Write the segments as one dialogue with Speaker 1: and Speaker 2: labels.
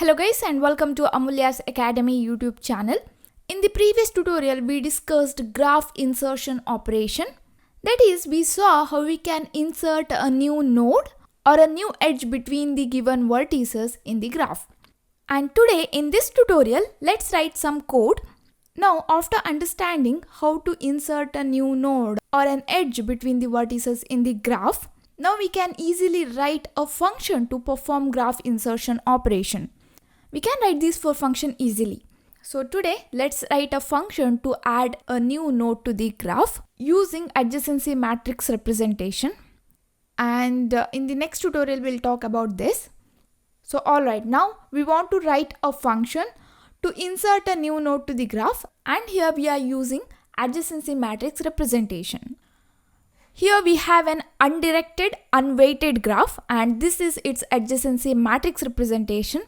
Speaker 1: Hello guys and welcome to Amulya's Academy YouTube channel. In the previous tutorial we discussed graph insertion operation. That is, we saw how we can insert a new node or a new edge between the given vertices in the graph. And today in this tutorial let's write some code. Now after understanding how to insert a new node or an edge between the vertices in the graph, now we can easily write a function to perform graph insertion operation. We can write this for function easily. So today let's write a function to add a new node to the graph using adjacency matrix representation. And in the next tutorial we'll talk about this. So alright, now we want to write a function to insert a new node to the graph, and here we are using adjacency matrix representation. Here we have an undirected unweighted graph and this is its adjacency matrix representation.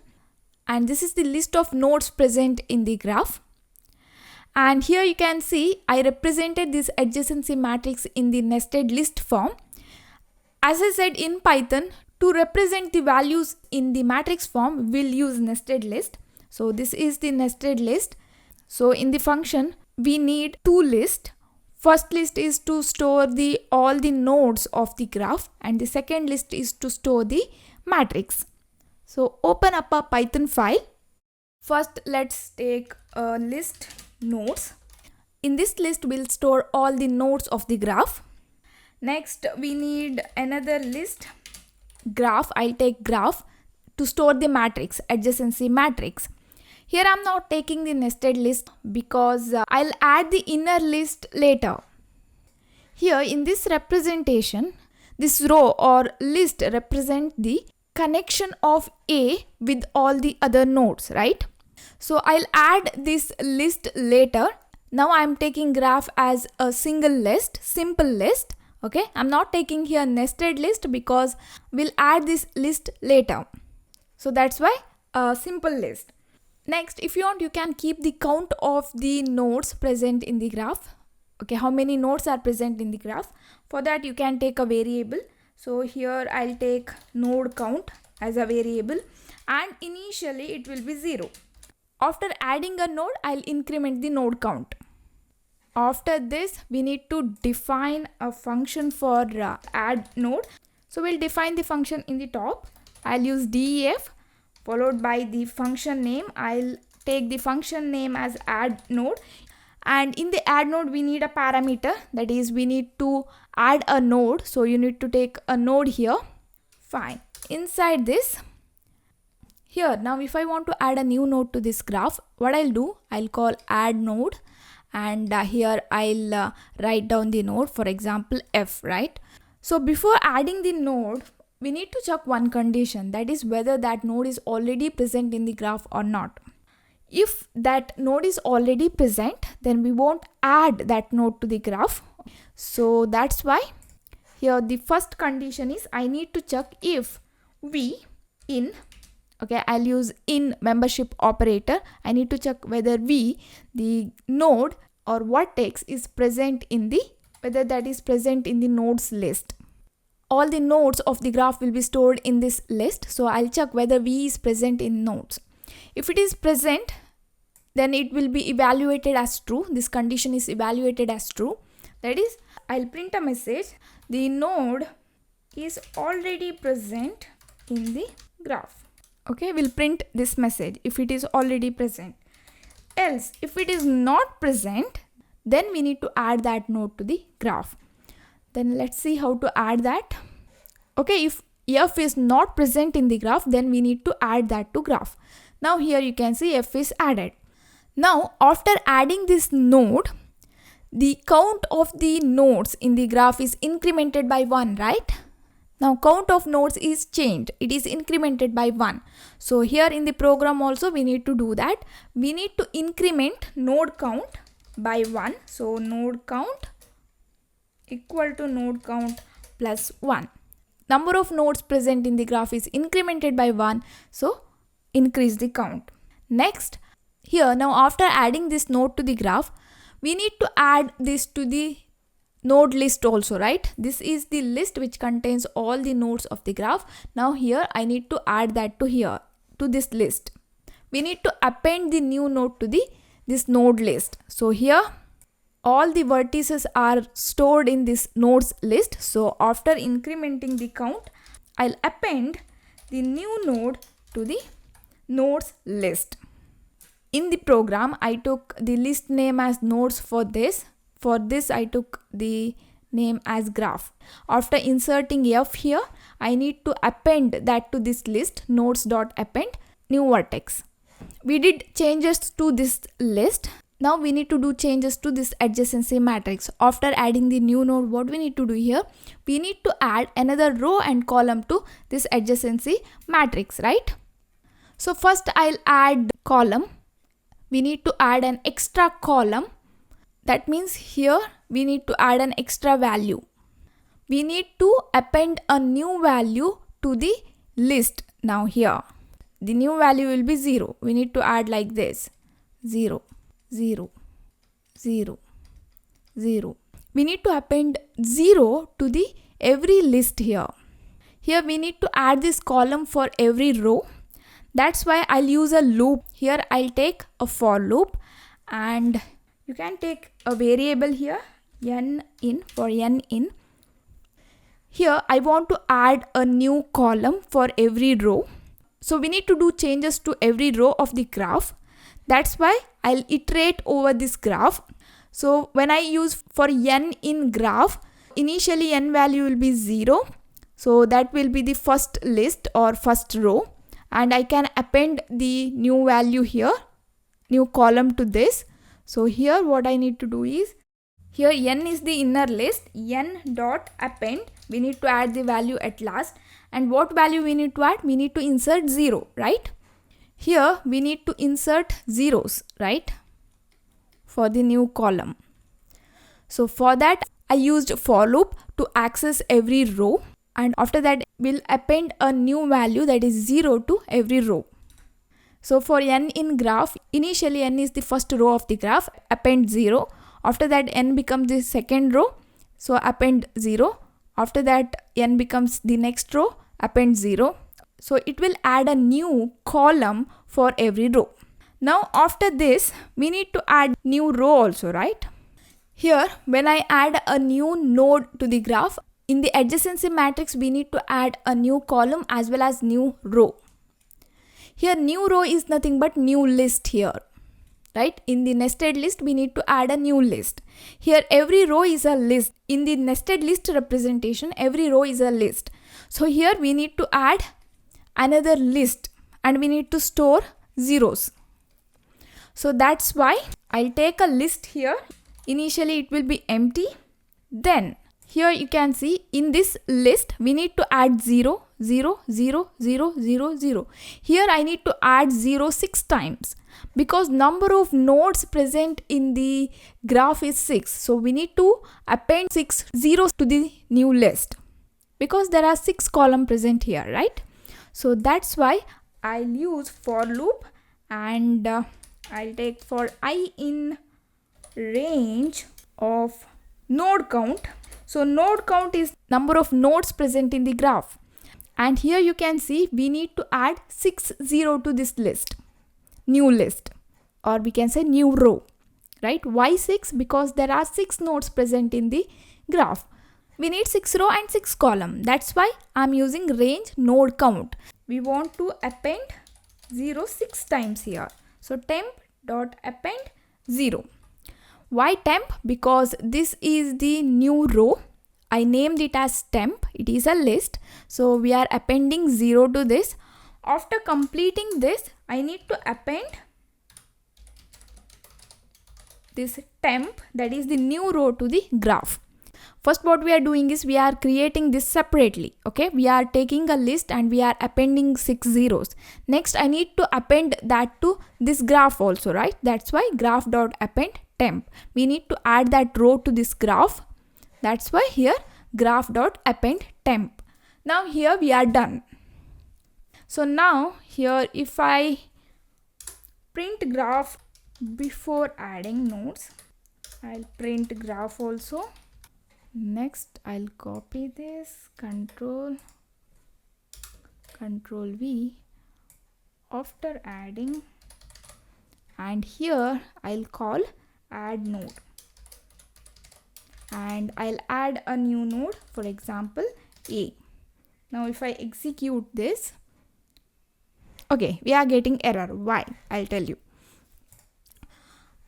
Speaker 1: And this is the list of nodes present in the graph. And here you can see I represented this adjacency matrix in the nested list form. As I said in Python, to represent the values in the matrix form, we'll use nested list. So this is the nested list. So in the function, we need two lists. First list is to store all the nodes of the graph, and the second list is to store the matrix. So open up a Python file. First let's take a list nodes. In this list we'll store all the nodes of the graph. Next we need another list graph. I'll take graph to store the matrix, adjacency matrix. Here I'm not taking the nested list because I'll add the inner list later. Here in this representation, this row or list represent the connection of A with all the other nodes, right? So I'll add this list later. Now I'm taking graph as a single list, simple list. Okay, I'm not taking here nested list because we'll add this list later. So that's why a simple list. Next, if you want, you can keep the count of the nodes present in the graph. Okay, how many nodes are present in the graph? For that you can take a variable. So here I'll take node count as a variable, and initially it will be 0. After adding a node, I'll increment the node count. After this, we need to define a function for add node. So we'll define the function in the top. I'll use def followed by the function name. I'll take the function name as add node. And in the add node, we need a parameter. That is, we need to add a node. So you need to take a node here. Fine. Inside this, here, now if I want to add a new node to this graph, what I'll do, I'll call add node. And here I'll write down the node, for example, F, right? So before adding the node, we need to check one condition. That is whether that node is already present in the graph or not. If that node is already present, then we won't add that node to the graph. So that's why here the first condition is I need to check if v in, okay, I'll use in membership operator. I need to check whether v, the node or vertex, is present in the, whether that is present in the nodes list. All the nodes of the graph will be stored in this list. So I'll check whether v is present in nodes. If it is present, then it will be evaluated as true. This condition is evaluated as true. That is, I'll print a message. The node is already present in the graph. Okay, we'll print this message if it is already present. Else, if it is not present, then we need to add that node to the graph. Then let's see how to add that. Okay, if F is not present in the graph, then we need to add that to graph. Now here you can see F is added. Now after adding this node, the count of the nodes in the graph is incremented by 1, right? Now count of nodes is changed. It is incremented by 1. So here in the program also we need to do that. We need to increment node count by 1. So node count equal to node count plus 1. Number of nodes present in the graph is incremented by 1. So increase the count. Next, here now after adding this node to the graph, we need to add this to the node list also, right? This is the list which contains all the nodes of the graph. Now here I need to add that to here, to this list. we need to append the new node to this node list. So here all the vertices are stored in this nodes list. So after incrementing the count, I'll append the new node to the nodes list. In the program, I took the list name as nodes for this. For this, I took the name as graph. After inserting F here, I need to append that to this list, nodes.append new vertex. We did changes to this list. Now we need to do changes to this adjacency matrix. After adding the new node, what we need to do here? We need to add another row and column to this adjacency matrix, right? So first I'll add column. We need to add an extra column. That means here we need to add an extra value. We need to append a new value to the list. Now here, the new value will be 0. We need to add like this, 0. 0, 0, 0. We need to append 0 to the every list here. Here we need to add this column for every row. That's why I'll use a loop. Here I'll take a for loop, and you can take a variable here, n in, for n in. Here I want to add a new column for every row. So we need to do changes to every row of the graph. That's why I'll iterate over this graph. So when I use for n in graph, initially n value will be 0. So that will be the first list or first row. And I can append the new value here, new column to this. So here what I need to do is, here n is the inner list, n dot append. We need to add the value at last. And what value we need to add? We need to insert 0, right? Here we need to insert zeros, right, for the new column. So for that I used for loop to access every row, and after that we'll append a new value, that is 0, to every row. So for n in graph, initially n is the first row of the graph, append 0. After that n becomes the second row, so append 0. After that n becomes the next row, append 0. So it will add a new column for every row. Now after this, we need to add new row also, right? Here, when I add a new node to the graph, in the adjacency matrix, we need to add a new column as well as new row. Here, new row is nothing but new list here, right? In the nested list, we need to add a new list. Here, every row is a list. In the nested list representation, every row is a list. So here, we need to add another list, and we need to store zeros. So that's why I'll take a list here. Initially it will be empty. Then here you can see in this list we need to add 0, 0, 0, 0, 0, 0. Here I need to add 0 6 times because number of nodes present in the graph is 6. So we need to append 6 zeros to the new list because there are 6 columns present here, right? So that's why I'll use for loop, and I'll take for I in range of node count. So node count is number of nodes present in the graph. And here you can see we need to add 6 0 to this list, new list, or we can say new row, right? Why 6? Because there are 6 nodes present in the graph. We need 6 row and 6 column. That's why I'm using range node count. We want to append 0 6 times here. So temp dot append 0. Why temp? Because this is the new row. I named it as temp. It is a list. So we are appending 0 to this. After completing this, I need to append this temp, that is the new row, to the graph. First what we are doing is we are creating this separately. Okay, we are taking a list and we are appending 6 zeros. Next I need to append that to this graph also, right? That's why graph dot append temp. We need to add that row to this graph. That's why here graph dot append temp. Now here we are done. So now here if I print graph before adding nodes, I'll print graph also. Next I'll copy this, control V. After adding and here I'll call add node, and I'll add a new node, for example A. Now if I execute this, okay, we are getting error. Why? I'll tell you.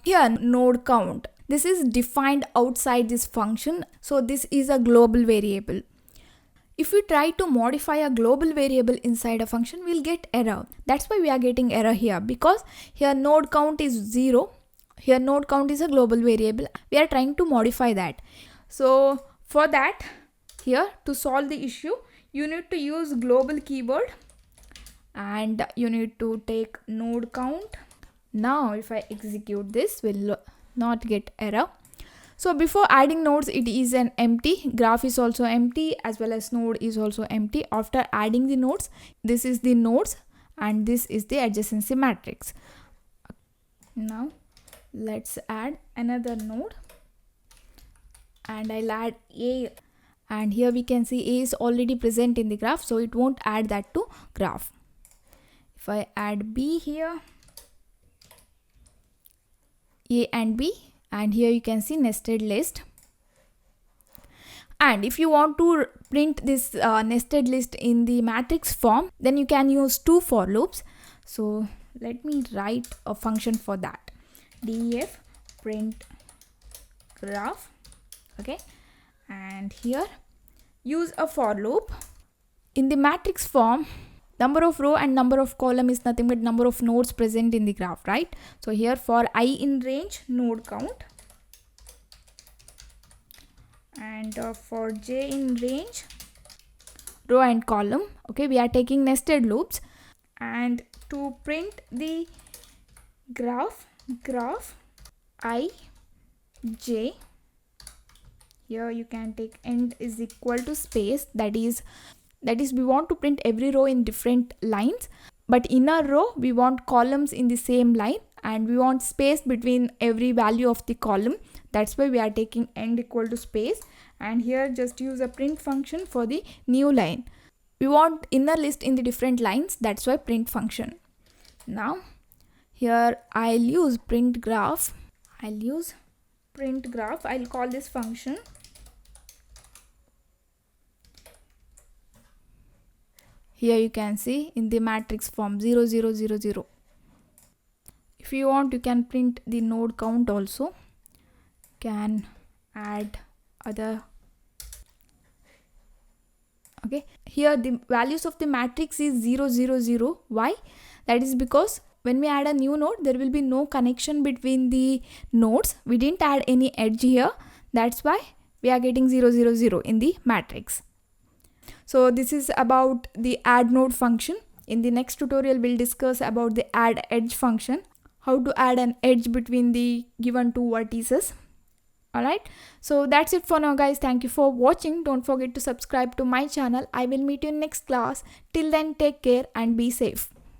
Speaker 1: Here node count, this is defined outside this function, so this is a global variable. If we try to modify a global variable inside a function, we'll get error. That's why we are getting error here, because here node count is 0. Here node count is a global variable. We are trying to modify that. So for that, here to solve the issue, you need to use global keyword and you need to take node count. Now if I execute this, we'll not get error. So before adding nodes, it is an empty. Graph is also empty, as well as node is also empty. After adding the nodes, this is the nodes and this is the adjacency matrix. Now let's add another node, and I'll add A, and here we can see A is already present in the graph, so it won't add that to graph. If I add B here, A and B, and here you can see nested list. And if you want to print this nested list in the matrix form, then you can use 2 for loops. So let me write a function for that. Def print graph, okay, and here use a for loop. In the matrix form, number of row and number of column is nothing but number of nodes present in the graph, right? So here for I in range, node count, and for j in range, row and column. Okay, we are taking nested loops, and to print the graph I j, here you can take end is equal to space, that is we want to print every row in different lines, but in a row we want columns in the same line, and we want space between every value of the column. That's why we are taking end equal to space, and here just use a print function for the new line. We want inner list in the different lines, that's why print function. Now here I'll use print graph. I'll call this function. Here you can see in the matrix form 0 0 0 0. If you want, you can print the node count also. Can add other. Okay, here the values of the matrix is 0 0 0. Why? That is because when we add a new node, there will be no connection between the nodes. We didn't add any edge here. That's why we are getting 0 0 0 in the matrix. So this is about the add node function. In the next tutorial, we'll discuss about the add edge function, how to add an edge between the given 2 vertices. Alright, so that's it for now, guys. Thank you for watching. Don't forget to subscribe to my channel. I will meet you in next class. Till then, take care and be safe.